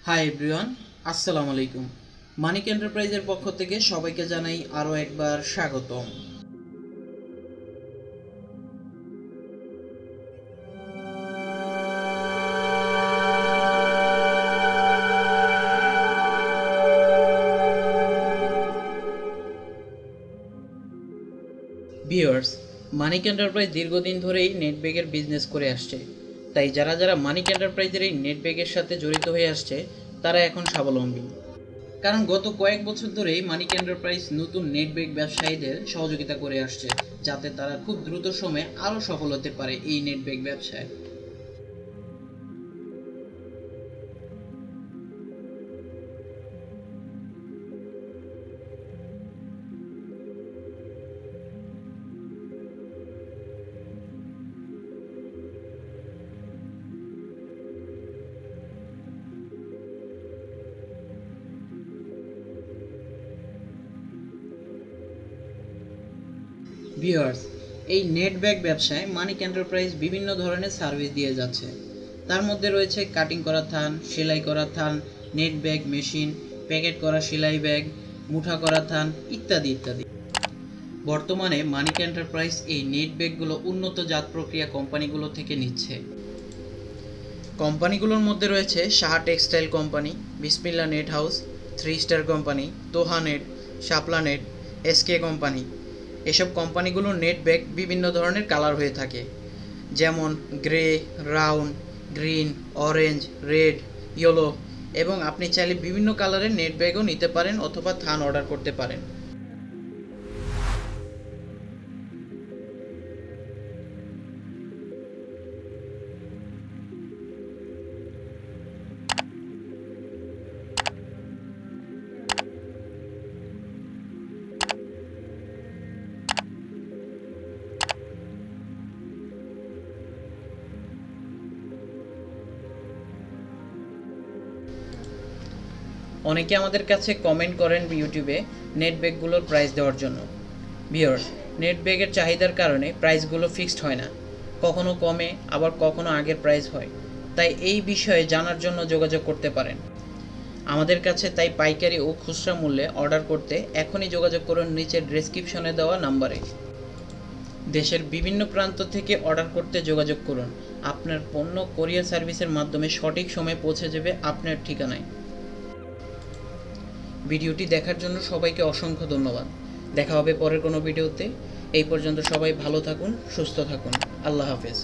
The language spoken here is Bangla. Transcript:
হাই এভরিওয়ান, আসসালামু আলাইকুম। মানিক এন্টারপ্রাইজের পক্ষ থেকে সবাইকে জানাই আরও একবার স্বাগতম। ভিউয়ার্স, মানিক এন্টারপ্রাইজ দীর্ঘদিন ধরেই নেট ব্যাগের বিজনেস করে আসছে। তাই যারা যারা মানিক এন্টারপ্রাইজের এই নেট ব্যাগের সাথে জড়িত হয়ে আসছে তারা এখন স্বাবলম্বী। কারণ গত কয়েক বছর ধরেই মানিক এন্টারপ্রাইজ নতুন নেট ব্যাগ ব্যবসায়ীদের সহযোগিতা করে আসছে, যাতে তারা খুব দ্রুত সময়ে আরও সফল হতে পারে এই নেট ব্যাগ ব্যবসায়। ভিউয়ার্স, এই নেট ব্যাগ ব্যবসায় মানিক এন্টারপ্রাইজ বিভিন্ন ধরনের সার্ভিস দিয়ে যাচ্ছে। তার মধ্যে রয়েছে কাটিং করা থান, সেলাই করা থান, নেট ব্যাগ মেশিন, প্যাকেট করা সেলাই ব্যাগ, মুঠা করা থান ইত্যাদি ইত্যাদি। বর্তমানে মানিক এন্টারপ্রাইজ এই নেট ব্যাগগুলো উন্নত জাত প্রক্রিয়া কোম্পানিগুলো থেকে নিচ্ছে। কোম্পানিগুলোর মধ্যে রয়েছে Saha textile company, Bismillah net house, 3 star company, Toha net, Shapla net, SK company. এসব কোম্পানিগুলোর নেট ব্যাগ বিভিন্ন ধরনের কালার হয়ে থাকে, যেমন grey, round, green, orange, red, yellow, এবং আপনি চাইলে বিভিন্ন কালারের নেট ব্যাগও নিতে পারেন অথবা থান অর্ডার করতে পারেন। অনেকে আমাদের কাছে কমেন্ট করেন ইউটিউবে নেট ব্যাগগুলোর প্রাইস দেওয়ার জন্য। ভিউয়ার্স, নেট ব্যাগের চাহিদার কারণে প্রাইসগুলো ফিক্সড হয় না, কখনো কমে আবার কখনো আগের প্রাইস হয়। তাই এই বিষয়ে জানার জন্য যোগাযোগ করতে পারেন আমাদের কাছে। তাই পাইকারি ও খুচরা মূল্যে অর্ডার করতে এখনই যোগাযোগ করুন নিচের ডেসক্রিপশনে দেওয়া নাম্বারে। দেশের বিভিন্ন প্রান্ত থেকে অর্ডার করতে যোগাযোগ করুন। আপনার পণ্য কোরিয়ার সার্ভিসের মাধ্যমে সঠিক সময়ে পৌঁছে যাবে আপনার ঠিকানায়। ভিডিওটি দেখার জন্য সবাইকে অসংখ্য ধন্যবাদ। দেখা হবে পরের কোনো ভিডিওতে। এই পর্যন্ত সবাই ভালো থাকুন, সুস্থ থাকুন। আল্লাহ হাফেজ।